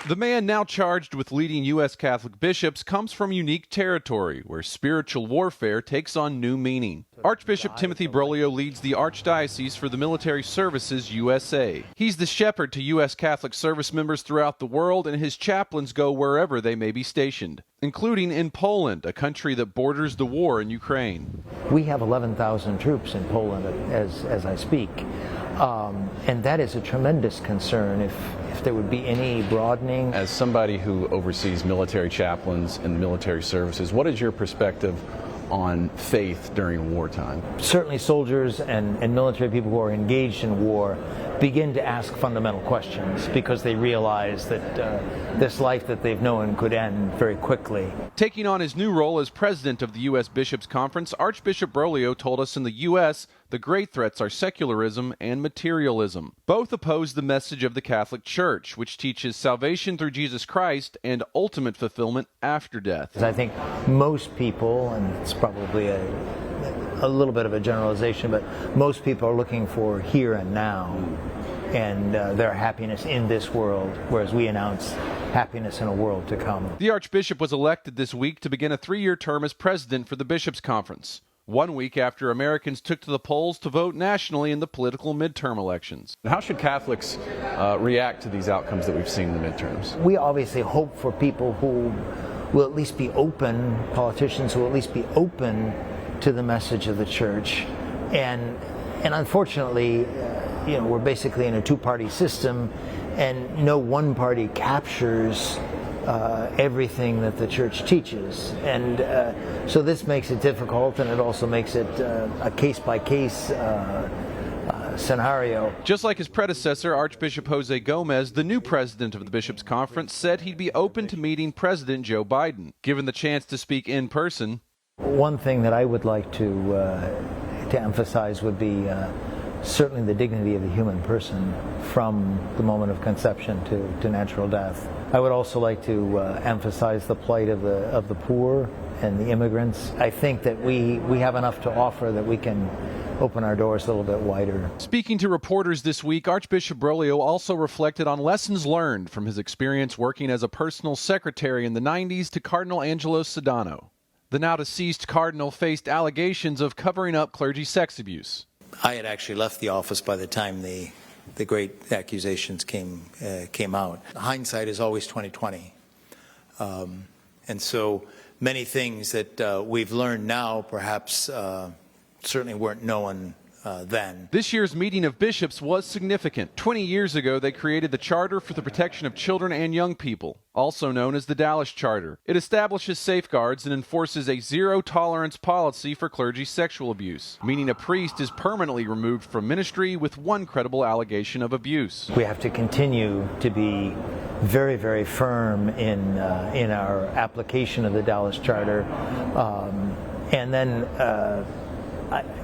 The man now charged with leading U.S. Catholic bishops comes from unique territory where spiritual warfare takes on new meaning. Archbishop Timothy Broglio leads the Archdiocese for the Military Services USA. He's the shepherd to U.S. Catholic service members throughout the world, and his chaplains go wherever they may be stationed, including in Poland, a country that borders the war in Ukraine. We have 11,000 troops in Poland as I speak. And that is a tremendous concern if there would be any broadening. As somebody who oversees military chaplains and military services, what is your perspective on faith during wartime? Certainly soldiers and military people who are engaged in war begin to ask fundamental questions because they realize that this life that they've known could end very quickly. Taking on his new role as president of the U.S. Bishops' Conference, Archbishop Broglio told us in the U.S. the great threats are secularism and materialism. Both oppose the message of the Catholic Church, which teaches salvation through Jesus Christ and ultimate fulfillment after death. I think most people, and it's probably a little bit of a generalization, but most people are looking for here and now and their happiness in this world, whereas we announce happiness in a world to come. The Archbishop was elected this week to begin a 3-year term as president for the Bishops' Conference, 1 week after Americans took to the polls to vote nationally in the political midterm elections. How should Catholics react to these outcomes that we've seen in the midterms? We obviously hope for people who will at least be open, politicians who will at least be open to the message of the Church. And unfortunately, we're basically in a two-party system, and no one party captures everything that the Church teaches. And so this makes it difficult, and it also makes it a case-by-case scenario. Just like his predecessor, Archbishop Jose Gomez, the new president of the Bishops' Conference, said he'd be open to meeting President Joe Biden, given the chance to speak in person. One thing that I would like to emphasize would be certainly the dignity of the human person from the moment of conception to natural death. I would also like to emphasize the plight of the poor and the immigrants. I think that we have enough to offer that we can open our doors a little bit wider. Speaking to reporters this week, Archbishop Broglio also reflected on lessons learned from his experience working as a personal secretary in the 90s to Cardinal Angelo Sodano. The now-deceased cardinal faced allegations of covering up clergy sex abuse. I had actually left the office by the time the great accusations came out. Hindsight is always 20/20, and so many things that we've learned now perhaps certainly weren't known then. This year's meeting of bishops was significant. 20 years ago, they created the Charter for the Protection of Children and Young People, also known as the Dallas Charter. It establishes safeguards and enforces a zero-tolerance policy for clergy sexual abuse, meaning a priest is permanently removed from ministry with one credible allegation of abuse. We have to continue to be very, very firm in our application of the Dallas Charter, and then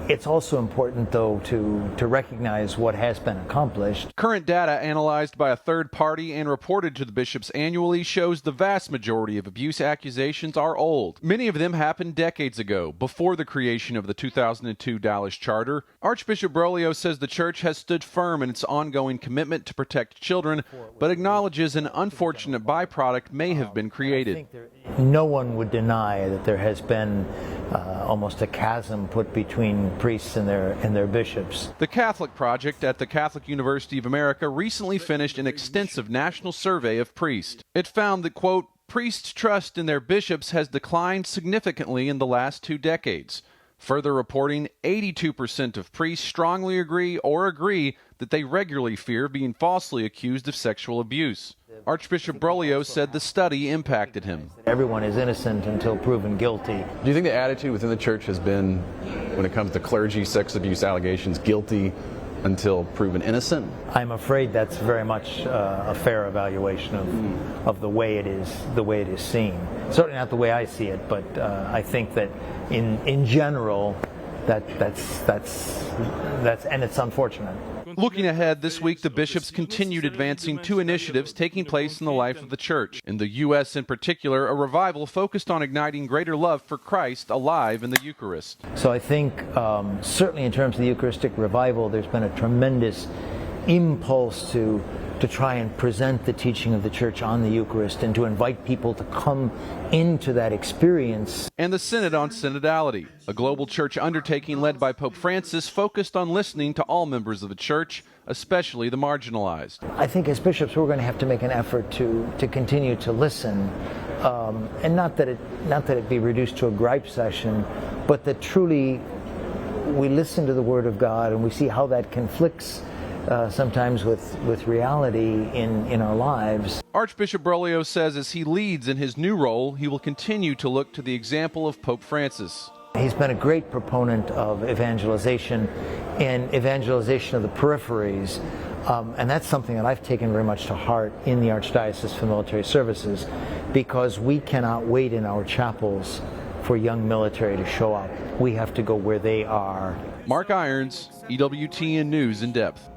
it's also important, though, to recognize what has been accomplished. Current data analyzed by a third party and reported to the bishops annually shows the vast majority of abuse accusations are old. Many of them happened decades ago, before the creation of the 2002 Dallas Charter. Archbishop Broglio says the Church has stood firm in its ongoing commitment to protect children, but acknowledges an unfortunate byproduct may have been created. No one would deny that there has been almost a chasm put between priests and their bishops. The Catholic Project at the Catholic University of America recently finished an extensive national survey of priests. It found that, quote, priests' trust in their bishops has declined significantly in the last 2 decades. Further reporting, 82% of priests strongly agree that they regularly fear being falsely accused of sexual abuse. Archbishop Broglio said the study impacted him. Everyone is innocent until proven guilty. Do you think the attitude within the Church has been, when it comes to clergy sex abuse allegations, guilty until proven innocent? I'm afraid that's very much a fair evaluation of the way it is seen. Certainly not the way I see it, but I think that in general that's and it's unfortunate. Looking ahead, this week the bishops continued advancing 2 initiatives taking place in the life of the Church. In the U.S. in particular, a revival focused on igniting greater love for Christ alive in the Eucharist. So I think certainly in terms of the Eucharistic revival, there's been a tremendous impulse to to try and present the teaching of the Church on the Eucharist and to invite people to come into that experience. And the Synod on Synodality, a global church undertaking led by Pope Francis focused on listening to all members of the Church, especially the marginalized. I think as bishops we're going to have to make an effort to continue to listen, and not that it be reduced to a gripe session, but that truly we listen to the Word of God and we see how that conflicts sometimes with reality in our lives. Archbishop Broglio says as he leads in his new role, he will continue to look to the example of Pope Francis. He's been a great proponent of evangelization and evangelization of the peripheries, and that's something that I've taken very much to heart in the Archdiocese for Military Services, because we cannot wait in our chapels for young military to show up. We have to go where they are. Mark Irons, EWTN News in Depth.